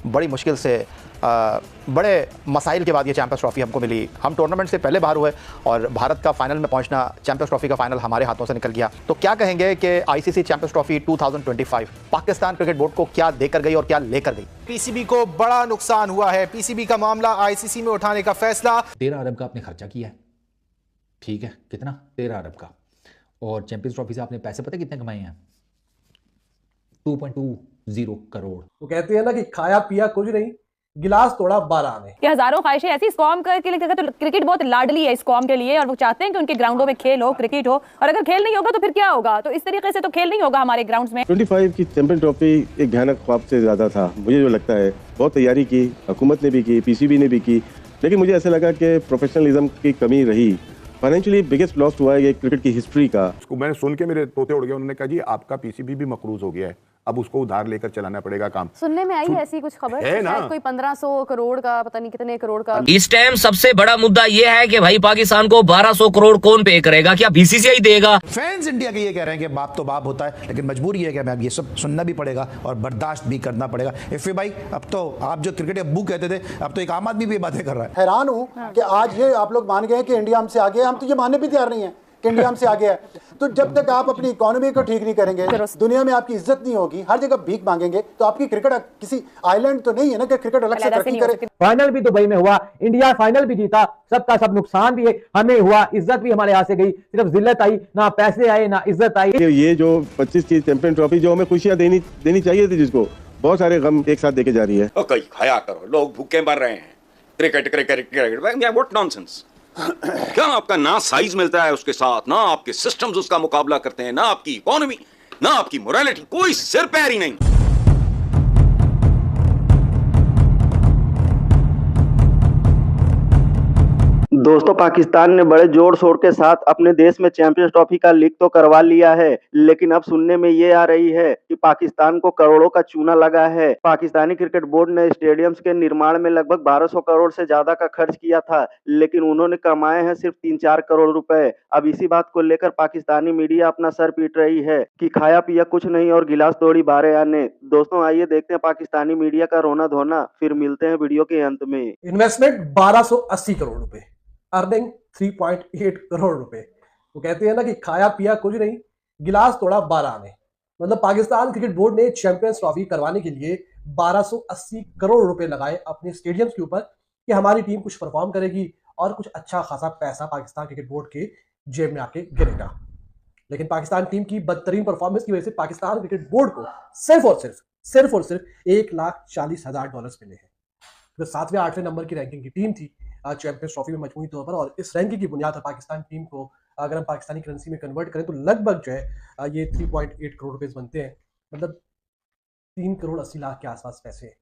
बड़ी मुश्किल से बड़े मसाइल के बाद ये चैंपियंस ट्रॉफी हमको मिली। हम टूर्नामेंट से पहले बाहर हुए और भारत का फाइनल में पहुंचना, चैंपियंस ट्रॉफी का फाइनल हमारे हाथों से निकल गया। तो क्या कहेंगे कि ICC champions trophy 2025 Pakistan cricket board को क्या देकर गई और क्या लेकर गई? पीसीबी को बड़ा नुकसान हुआ है। पीसीबी का मामला आईसीसी में उठाने का फैसला। 13 अरब का आपने खर्चा किया है, ठीक है, कितना? 13 अरब का। और चैंपियंस ट्रॉफी से आपने पैसे पता कितने कमाए हैं? 2.20 करोड़। तो कहते हैं ना कि खाया पिया कुछ नहीं, गिलास तोड़ा 12 आने। ये हजारों ख्वाहिशें ऐसी इस कौम के लिए, तो क्रिकेट बहुत लाडली है इस कौम के लिए और वो चाहते हैं कि उनके ग्राउंडों में खेल हो, क्रिकेट हो। और अगर खेल नहीं होगा तो फिर क्या होगा? तो इस तरीके से तो खेल नहीं होगा हमारे ग्राउंड्स में। 25 की चैंपियन ट्रॉफी एक भयानक ख्वाब से ज्यादा था, मुझे जो लगता है। बहुत तैयारी की, हुकूमत ने भी की, पीसीबी ने भी की, लेकिन मुझे ऐसा लगा कि प्रोफेशनलिज्म की कमी रही। फाइनेंशियली बिगेस्ट लॉस हुआ है ये क्रिकेट की हिस्ट्री का। उसको मैंने सुन के मेरे तोते उड़ गए। उन्होंने कहा जी आपका पीसीबी भी मकरूज हो गया है, अब उसको उधार लेकर चलाना पड़ेगा काम। सुनने में आई है ऐसी कुछ खबर है ना? कोई 1500 करोड़ का, पता नहीं कितने करोड़ का। इस टाइम सबसे बड़ा मुद्दा ये है कि भाई पाकिस्तान को 1200 करोड़ कौन पे करेगा? क्या बीसीसीआई देगा? फैंस इंडिया के ये कह रहे हैं कि बाप तो बाप होता है, लेकिन मजबूरी है कि हमें अब ये सब सुनना भी पड़ेगा और बर्दाश्त भी करना पड़ेगा। इफ़े भाई, अब तो आप जो क्रिकेट अब्बू कहते थे, अब तो एक आम आदमी भी ये बातें कर रहा है। हैरान हूँ कि आज ये आप लोग मान गए कि इंडिया हमसे आगे है। हम तो ये मानने भी तैयार नहीं है कि इंडिया हमसे आगे है। तो जब तक आप अपनी इकोनॉमी को ठीक नहीं करेंगे, दुनिया में आपकी इज्जत नहीं होगी, हर जगह भीख मांगेंगे, तो आपकी क्रिकेट किसी आइलैंड तो नहीं है ना कि क्रिकेट अलग से तरक्की करे। फाइनल भी दुबई में हुआ, इंडिया फाइनल भी जीता, सबका सब नुकसान भी है, हमें हुआ, इज्जत भी हमारे यहाँ से गई, सिर्फ जिल्लत आई, ना पैसे आए ना इज्जत आई। ये जो 25 की चैंपियन ट्रॉफी जो हमें खुशियां देनी चाहिए थी, जिसको बहुत सारे गम एक साथ देके जा रही है। कहीं खाया करो, लोग भूखे मर रहे हैं। Cricket cricket cricket, what nonsense. क्या आपका ना साइज मिलता है उसके साथ, ना आपके सिस्टम्स उसका मुकाबला करते हैं, ना आपकी इकोनॉमी, ना आपकी मोरालिटी, कोई सिर पैर ही नहीं। दोस्तों, पाकिस्तान ने बड़े जोर शोर के साथ अपने देश में चैंपियंस ट्रॉफी का लीग तो करवा लिया है, लेकिन अब सुनने में ये आ रही है कि पाकिस्तान को करोड़ों का चूना लगा है। पाकिस्तानी क्रिकेट बोर्ड ने स्टेडियम्स के निर्माण में लगभग 1200 करोड़ से ज्यादा का खर्च किया था, लेकिन उन्होंने कमाए हैं सिर्फ 3-4 करोड़ रुपए। अब इसी बात को लेकर पाकिस्तानी मीडिया अपना सर पीट रही है कि खाया पिया कुछ नहीं और गिलास तोड़ी 12 आने। दोस्तों, आइए देखते हैं पाकिस्तानी मीडिया का रोना धोना, फिर मिलते हैं वीडियो के अंत में। इन्वेस्टमेंट 1280 करोड़ रुपए, अर्निंग 3.8 करोड़ रुपए। वो कहते हैं ना कि खाया पिया कुछ नहीं, गिलास तोड़ा 12 आने। मतलब पाकिस्तान क्रिकेट बोर्ड ने चैंपियंस ट्रॉफी करवाने के लिए 1280 करोड़ रुपए लगाए अपने स्टेडियम्स के ऊपर कि हमारी टीम कुछ परफॉर्म करेगी और कुछ अच्छा खासा पैसा पाकिस्तान क्रिकेट बोर्ड के जेब में आके गिरेगा। लेकिन पाकिस्तान टीम की बदतरीन परफॉर्मेंस की वजह से पाकिस्तान क्रिकेट बोर्ड को सिर्फ और सिर्फ $1,40,000 मिले हैं। तो 7वें 8वें नंबर की रैंकिंग की टीम थी चैंपियंस ट्रॉफी में मजमूई तौर पर, और इस रैंकिंग की बुनियाद पर पाकिस्तान टीम को अगर हम पाकिस्तानी करेंसी में कन्वर्ट करें तो लगभग जो है ये 3.8 करोड़ रुपए बनते हैं। मतलब 3 करोड़ 80 लाख के आसपास पैसे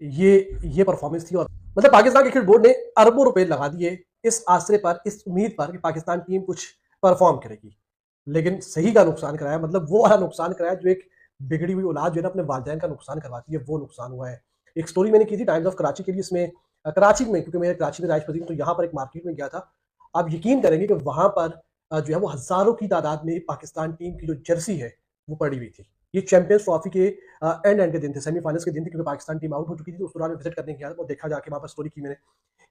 ये परफॉर्मेंस थी। और मतलब पाकिस्तान क्रिकेट बोर्ड ने अरबों रुपए लगा दिए इस आसरे पर, इस उम्मीद पर कि पाकिस्तान टीम कुछ परफॉर्म करेगी, लेकिन सही का नुकसान कराया। मतलब वो वाला नुकसान कराया जो एक बिगड़ी हुई औलाद जो है ना अपने वालिदैन का नुकसान करवाती है, वो नुकसान हुआ है। एक स्टोरी मैंने की थी टाइम्स ऑफ कराची के लिए, इसमें कराची में, क्योंकि मैं कराची में राजपति हूँ, तो यहाँ पर एक मार्केट में गया था। आप यकीन करेंगे कि वहां पर जो है वो हजारों की तादाद में पाकिस्तान टीम की जो जर्सी है वो पड़ी हुई थी। ये चैंपियंस ट्रॉफी के एंड के दिन थे, सेमीफाइनल्स के दिन थे, क्योंकि पाकिस्तान टीम आउट हो चुकी थी। तो उस दौरान विजिट करने गया, वो देखा जाके वहां पर स्टोरी की मैंने,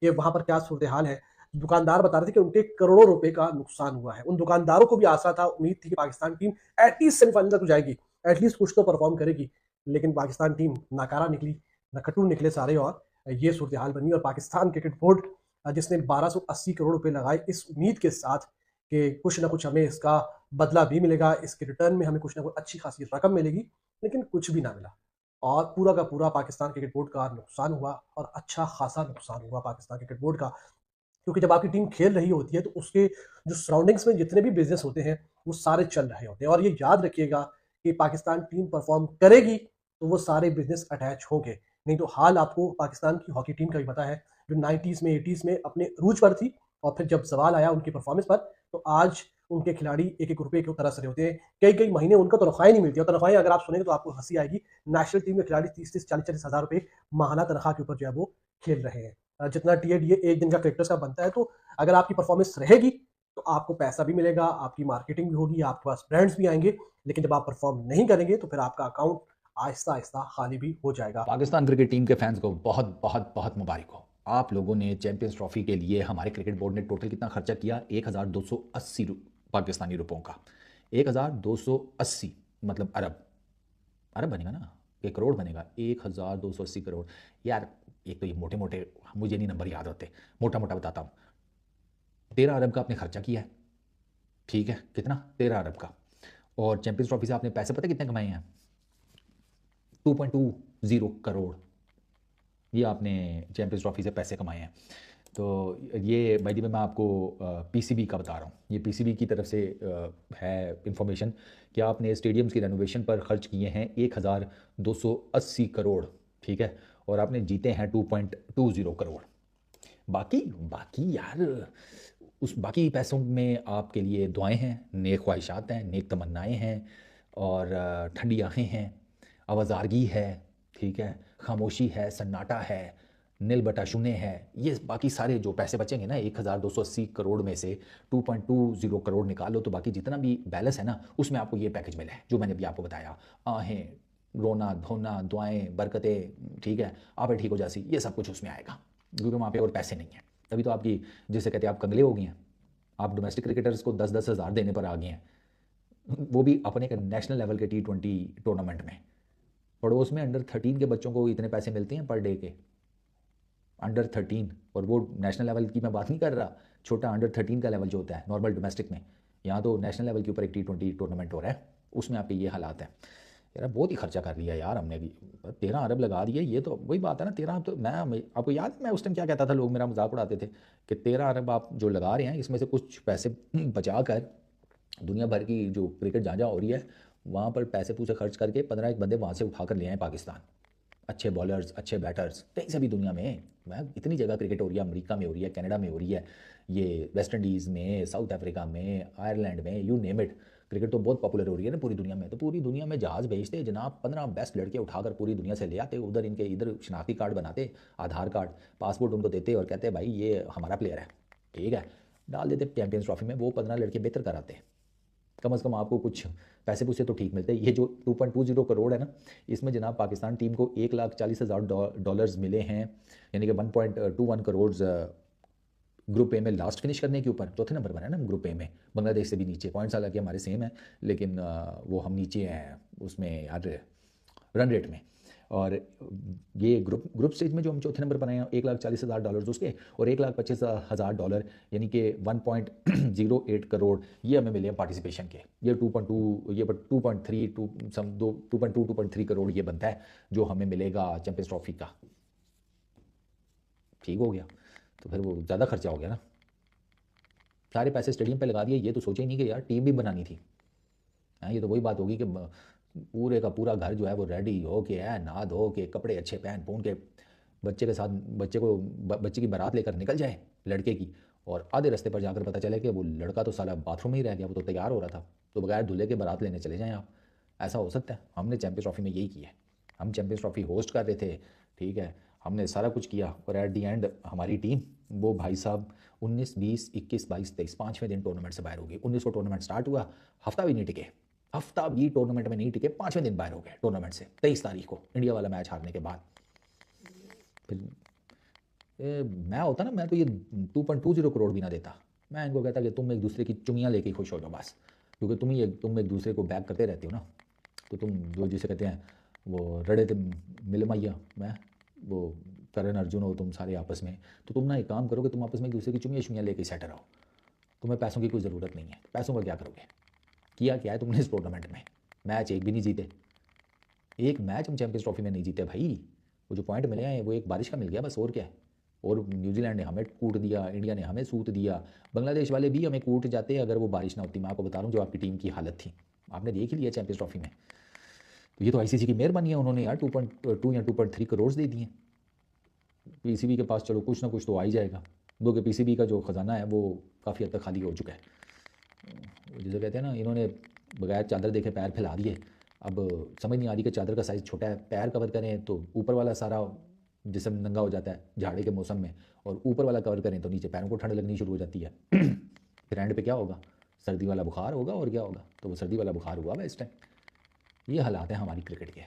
ये वहां पर क्या सूरत हाल है। दुकानदार बता रहे थे कि उनके करोड़ों रुपए का नुकसान हुआ है। उन दुकानदारों को भी आशा था, उम्मीद थी कि पाकिस्तान टीम एटलीस्ट सेमीफाइनल तक जाएगी, एटलीस्ट कुछ तो परफॉर्म करेगी, लेकिन पाकिस्तान टीम नाकारा निकली, नकटू निकले सारे, और ये सूरत हाल बनी। और पाकिस्तान क्रिकेट बोर्ड जिसने 1280 करोड़ रुपए लगाए इस उम्मीद के साथ कि कुछ ना कुछ हमें इसका बदला भी मिलेगा, इसके रिटर्न में हमें कुछ ना कुछ अच्छी खासी रकम मिलेगी, लेकिन कुछ भी ना मिला। और पूरा का पूरा पाकिस्तान क्रिकेट बोर्ड का नुकसान हुआ, और अच्छा खासा नुकसान हुआ पाकिस्तान क्रिकेट बोर्ड का। क्योंकि जब आपकी टीम खेल रही होती है तो उसके जो सराउंडिंग्स में जितने भी बिजनेस होते हैं वो सारे चल रहे होते हैं। और ये याद रखिएगा कि पाकिस्तान टीम परफॉर्म करेगी तो वो सारे बिजनेस अटैच होंगे, नहीं तो हाल आपको पाकिस्तान की हॉकी टीम का भी पता है, जो 90s में 80s में अपने रूज पर थी, और फिर जब सवाल आया उनकी परफॉर्मेंस पर, तो आज उनके खिलाड़ी एक एक रुपए की तरस रहे होते हैं। कई महीने उनको तनख्वाहें नहीं मिलती, और तनख्वाहें अगर आप सुनेंगे तो आपको हंसी आएगी। नेशनल टीम के खिलाड़ी 30-40 हज़ार रुपए माहाना तनख्वाह के ऊपर जो है वो खेल रहे हैं। जितना टीए एक दिन का क्रिकेटर्स का बनता है, तो अगर आपकी परफॉर्मेंस रहेगी तो आपको पैसा भी मिलेगा, आपकी मार्केटिंग भी होगी, आपके पास ब्रांड्स भी आएंगे। लेकिन जब आप परफॉर्म नहीं करेंगे तो फिर आपका अकाउंट आहिस्ता आहिस्ता खाली भी हो जाएगा। पाकिस्तान क्रिकेट टीम के फैंस को बहुत बहुत बहुत मुबारक हो। आप लोगों ने चैंपियंस ट्रॉफी के लिए हमारे क्रिकेट बोर्ड ने टोटल कितना खर्चा किया? 1280 पाकिस्तानी रुपयों का। 1280 मतलब अरब बनेगा ना, ये करोड़ बनेगा। 1280 करोड़। यार एक तो ये मोटे मोटे मुझे नहीं नंबर याद होते, मोटा मोटा बताता हूँ। 13 अरब का आपने खर्चा किया है, ठीक है, कितना? 13 अरब का। और चैंपियंस ट्रॉफी से आपने पैसे पता कितने कमाए हैं? 2.20 करोड़ ये आपने चैंपियंस ट्रॉफी से पैसे कमाए हैं। तो ये भाई मैं आपको पीसीबी का बता रहा हूँ, ये पीसीबी की तरफ से है इंफॉर्मेशन कि आपने स्टेडियम्स की रेनोवेशन पर खर्च किए हैं 1280 करोड़, ठीक है, और आपने जीते हैं 2.20 करोड़। बाकी यार उस बाकी पैसों में आपके लिए दुआएं हैं, नेक ख्वाहिशात हैं, नेक तमन्नाएं हैं, और ठंडी आँखें हैं, आवाज़ारगी है, ठीक है, खामोशी है, सन्नाटा है, नील बटा शून्य है। ये बाकी सारे जो पैसे बचेंगे ना 1280 करोड़ में से 2.20 करोड़ निकालो तो बाकी जितना भी बैलेंस है ना उसमें आपको ये पैकेज मिला है जो मैंने अभी आपको बताया। आहें, रोना धोना, दुआएं, बरकतें, ठीक है, आप ठीक हो जासी, ये सब कुछ उसमें आएगा क्योंकि वहाँ पे और पैसे नहीं हैं। तभी तो आपकी जिसे कहते हैं आप कंगले हो गए हैं, आप डोमेस्टिक क्रिकेटर्स को 10-10 हज़ार देने पर आ गए हैं, वो भी अपने नेशनल लेवल के T20 टूर्नामेंट में। पड़ोस में अंडर 13 के बच्चों को इतने पैसे मिलते हैं पर डे के, अंडर 13, और वो नेशनल लेवल की मैं बात नहीं कर रहा, छोटा अंडर 13 का लेवल जो होता है नॉर्मल डोमेस्टिक में, यहाँ तो नेशनल लेवल के ऊपर एक T20 टूर्नामेंट हो रहा है, उसमें आपके ये हालात हैं। यार बहुत ही खर्चा कर लिया यार हमने भी, 13 अरब लगा दिए। ये तो वही बात है ना, 13 तो मैं आपको याद है मैं उस टाइम क्या कहता था, लोग मेरा मजाक उड़ाते थे कि 13 अरब आप जो लगा रहे हैं इसमें से कुछ पैसे बचा कर दुनिया भर की जो क्रिकेट जहाँ हो रही है वहाँ पर पैसे पूसे खर्च करके 15 एक बंदे वहाँ से उठा कर ले आए पाकिस्तान, अच्छे बॉलर्स, अच्छे बैटर्स, कहीं से भी दुनिया में। मैं इतनी जगह क्रिकेट हो रही है, अमेरिका में हो रही है, कनाडा में हो रही है, ये वेस्ट इंडीज़ में, साउथ अफ्रीका में, आयरलैंड में, यू नेम इट, क्रिकेट तो बहुत पॉपुलर हो रही है ना पूरी दुनिया में। तो पूरी दुनिया में जहाज़ भेजते जनाब, 15 बेस्ट लड़के उठाकर पूरी दुनिया से ले आते, उधर इनके इधर शनाख्ती कार्ड बनाते, आधार कार्ड, पासपोर्ट उनको देते और कहते भाई ये हमारा प्लेयर है, ठीक है, डाल देते चैंपियंस ट्रॉफी में। वो 15 लड़के बेहतर कराते, कम से कम आपको कुछ पैसे पूसे तो ठीक मिलते। ये जो 2.20 करोड़ है ना, इसमें जनाब पाकिस्तान टीम को $1,40,000 मिले हैं, यानी कि 1.21 करोड़ ग्रुप ए में लास्ट फिनिश करने के ऊपर। चौथे नंबर पर है ना ग्रुप ए में, बांग्लादेश से भी नीचे। पॉइंट्स हालांकि हमारे सेम है लेकिन वो हम नीचे हैं उसमें यार रन रेट में। और ये ग्रुप स्टेज में जो हम चौथे नंबर पर आए हैं $1,40,000 उसके, और $1,25,000 यानी कि 1.08 करोड़ ये हमें मिले हैं पार्टिसिपेशन के। ये 2.3 करोड़ ये बनता है जो हमें मिलेगा चैंपियंस ट्रॉफी का। ठीक हो गया, तो फिर वो ज़्यादा खर्चा हो गया ना, सारे पैसे स्टेडियम पे लगा दिए। ये तो सोचा ही नहीं कि यार टीम भी बनानी थी। ये तो वही बात होगी कि पूरे का पूरा घर जो है वो रेडी हो के है, नहा धो के, कपड़े अच्छे पहन पून के, बच्चे के साथ बच्चे की बारात लेकर निकल जाए लड़के की, और आधे रास्ते पर जाकर पता चले कि वो लड़का तो साला बाथरूम में ही रह गया, वो तो तैयार हो रहा था, तो बगैर दूल्हे के बारात लेने चले जाएँ आप। ऐसा हो सकता है? हमने चैंपियंस ट्रॉफी में यही किया है, हम चैंपियंस ट्रॉफी होस्ट कर रहे थे, ठीक है, हमने सारा कुछ किया, और एट दी एंड हमारी टीम वो भाई साहब 19, 20, 21, 22, 23 पाँचवें दिन टूर्नामेंट से बाहर हो गई। 19 को टूर्नामेंट स्टार्ट हुआ, हफ्ता भी नहीं टिके, हफ्ता भी टूर्नामेंट में नहीं टिके, पाँचवें दिन बाहर हो गए टूर्नामेंट से 23 तारीख को इंडिया वाला मैच हारने के बाद। फिर मैं होता ना, मैं तो ये 2.20 करोड़ भी ना देता। मैं इनको कहता कि तुम एक दूसरे की चुमियाँ लेके खुश हो जाओ बस, क्योंकि तुम एक दूसरे को बैक करते रहते हो ना, तो तुम जो जिसे कहते हैं वो रड़े थे मिल मैया, मैं वो करण अर्जुन हो तुम सारे आपस में, तो तुम ना एक काम करो कि तुम आपस में एक दूसरे की चुमियाँ लेके सेट रहो, तुम्हें पैसों की कोई ज़रूरत नहीं है। पैसों का क्या करोगे? किया क्या है तुमने इस टूर्नामेंट में? मैच एक भी नहीं जीते, एक मैच हम चैंपियंस ट्रॉफी में नहीं जीते भाई। वो जो पॉइंट मिले हैं वो एक बारिश का मिल गया बस, और क्या है। और न्यूजीलैंड ने हमें कूट दिया, इंडिया ने हमें सूत दिया, बांग्लादेश वाले भी हमें कूट जाते अगर वो बारिश ना होती। मैं आपको बता रहा हूँ जो आपकी टीम की हालत थी, आपने देख ही लिया चैंपियंस ट्रॉफी में। तो ये तो आईसीसी की मेहरबानी है, उन्होंने यार 2.2 या 2.3 करोड़ दे दिए। पीसीबी के पास चलो कुछ ना कुछ तो आ ही जाएगा, दो कि पीसीबी का जो ख़जाना है वो काफ़ी हद तक खाली हो चुका है। जिसे कहते हैं ना, इन्होंने बगैर चादर देखे पैर फैला दिए। अब समझ नहीं आ रही कि चादर का साइज़ छोटा है, पैर कवर करें तो ऊपर वाला सारा जिस्म नंगा हो जाता है झाड़े के मौसम में, और ऊपर वाला कवर करें तो नीचे पैरों को ठंड लगनी शुरू हो जाती है। फिर एंड पे क्या होगा? सर्दी वाला बुखार होगा, और क्या होगा? तो वो सर्दी वाला बुखार हुआ है इस टाइम। ये हालात हैं हमारी क्रिकेट के,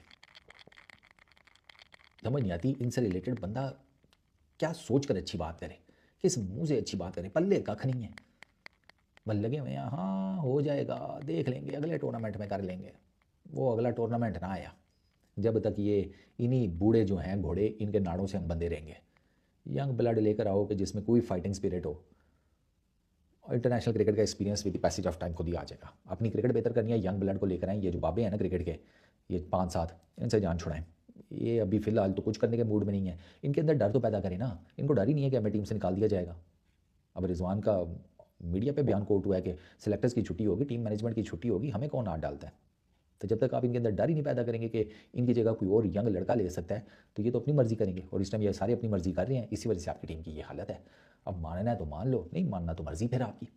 समझ नहीं आती इनसे रिलेटेड बंदा क्या सोच कर अच्छी बात करे, किस मुंह से अच्छी बात करे, पल्ले कख नहीं है, बस लगे हुए हैं हाँ हो जाएगा, देख लेंगे, अगले टूर्नामेंट में कर लेंगे। वो अगला टूर्नामेंट ना आया जब तक ये इन्हीं बूढ़े जो हैं घोड़े, इनके नाड़ों से हम बंधे रहेंगे। यंग ब्लड लेकर आओ कि जिसमें कोई फाइटिंग स्पिरिट हो, और इंटरनेशनल क्रिकेट का experience with the passage of time खुद ही आ जाएगा। अपनी क्रिकेट बेहतर करनी है, यंग ब्लड को लेकर आएँ, ये जो बाबे हैं ना क्रिकेट के, ये 5-7, इनसे जान छुड़ाएं। ये अभी फ़िलहाल तो कुछ करने के मूड में नहीं है, इनके अंदर डर तो पैदा करें ना। इनको डर ही नहीं है कि हमें टीम से निकाल दिया जाएगा। अब रिजवान का मीडिया पे बयान कोट हुआ है कि सिलेक्टर्स की छुट्टी होगी, टीम मैनेजमेंट की छुट्टी होगी, हमें कौन हाथ डालता है। तो जब तक आप इनके अंदर डर ही नहीं पैदा करेंगे कि इनकी जगह कोई और यंग लड़का ले सकता है, तो ये तो अपनी मर्जी करेंगे। और इस टाइम ये सारे अपनी मर्जी कर रहे हैं, इसी वजह से आपकी टीम की ये हालत है। अब मानना है तो मान लो, नहीं मानना तो मर्जी फिर आपकी।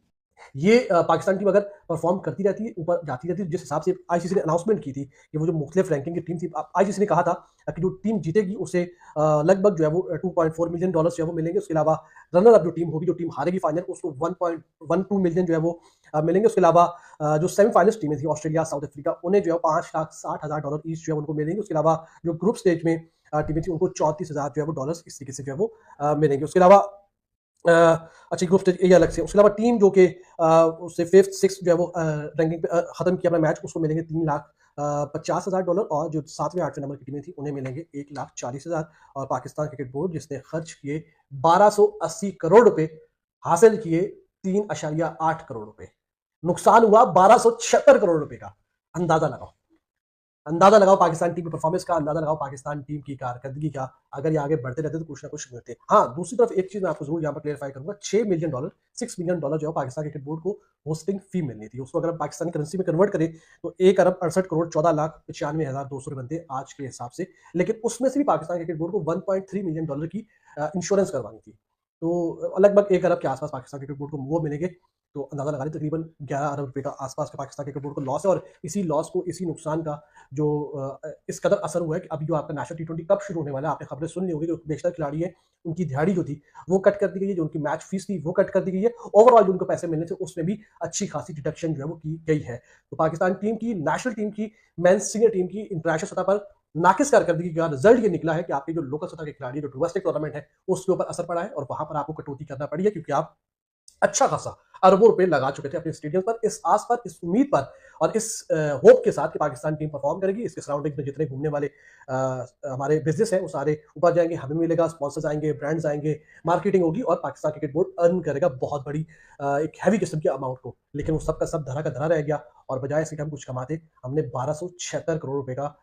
ये पाकिस्तान टीम अगर परफॉर्म करती रहती है, ऊपर जाती रहती है, जिस हिसाब से आईसीसी ने अनाउंसमेंट की थी कि वो जो मुख्तलिफ रैंकिंग की टीम थी, आईसीसी ने कहा था कि जो टीम जीतेगी उसे लगभग जो है वो $2.4 मिलियन जो है वो मिलेंगे। उसके अलावा रनर अप जो टीम होगी, जो टीम हारेगी फाइनल, उसको 1.12 मिलियन जो है वो मिलेंगे। उसके अलावा जो सेमीफाइनल्स टीमें थी ऑस्ट्रेलिया, साउथ अफ्रीका, उन्हें जो है $5,60,000 ईच जो है उनको मिलेंगे। उसके अलावा जो ग्रुप स्टेज में टीमें थी उनको $34,000 जो है वो डॉलर्स इस तरीके से जो है वो मिलेंगे। उसके अलावा अच्छी ग्रुप स्टेज ये अलग से। उसके अलावा टीम जो कि उससे 5th 6th जो है वो रैंकिंग पे ख़त्म किया अपना मैच, उसको मिलेंगे $3,50,000 और जो 7वें 8वें नंबर की टीमें थी उन्हें मिलेंगे $1,40,000। और पाकिस्तान क्रिकेट बोर्ड जिसने खर्च किए 1280 करोड़ रुपए, हासिल किए 3.8 करोड़ रुपए, नुकसान हुआ 1276 करोड़ रुपए का। अंदाजा लगाओ पाकिस्तान टीम की परफॉर्मेंस का, अंदाजा लगाओ पाकिस्तान टीम की कारकर्दगी का। अगर ये आगे बढ़ते रहते तो कुछ ना कुछ मिलते। हाँ, दूसरी तरफ एक चीज मैं आपको जरूर यहाँ पर क्लियरफाई करूंगा, $6 मिलियन जो है पाकिस्तान क्रिकेट बोर्ड को होस्टिंग फी मिलनी थी। उसको अगर हम पाकिस्तानी करेंसी में कन्वर्ट करें तो 1,68,14,95,200 बनते आज के हिसाब से। लेकिन उसमें से भी पाकिस्तान क्रिकेट बोर्ड को $1.3 मिलियन की इंश्योरेंस करवानी थी। तो लगभग 1 अरब के आसपास पाकिस्तान क्रिकेट बोर्ड को वो मिलेंगे। तो अंदाजा लगा लें तकरीबन 11 अरब रुपए का आसपास का पाकिस्तान क्रिकेट बोर्ड को लॉस है। और इसी लॉस को, इसी नुकसान का जो इस कदर असर हुआ है कि अभी जो आपका नेशनल T20 कब शुरू होने वाला है, आपने खबरें सुन ली होगी, जो बेशतर खिलाड़ी है उनकी दिहाड़ी जो थी वो कट कर दी गई है, जो उनकी मैच फीस थी वो कट कर दी गई है। ओवरऑल जो उनको पैसे मिलने थे उसमें भी अच्छी खासी डिडक्शन जो है वो की गई है। तो पाकिस्तान टीम की, नेशनल टीम की, मेंस सीनियर टीम की इंटरनेशनल सतह पर नाकिस कारकर्दगी का रिजल्ट ये निकला है कि आपके जो लोकल सतह के खिलाड़ी, जो डोमेस्टिक टूर्नामेंट है, उसके ऊपर असर पड़ा है और वहां पर आपको कटौती करना पड़ी है, क्योंकि आप अच्छा खासा अरबों रुपए लगा चुके थे अपने स्टेडियम पर, इस आस पर, इस उम्मीद पर और इस होप के साथ कि पाकिस्तान टीम परफॉर्म करेगी। इसके सराउंडिंग में जितने घूमने वाले हमारे बिजनेस हैं वो सारे ऊपर जाएंगे, हमें मिलेगा, स्पॉन्सर्स आएंगे, ब्रांड्स आएंगे, मार्केटिंग होगी और पाकिस्तान क्रिकेट बोर्ड अर्न करेगा बहुत बड़ी एक हैवी किस्म की अमाउंट को। लेकिन वो सब का सब धरा का धरा रह गया और बजाय इसके हम कुछ कमाते, हमने 1276 करोड़ रुपए का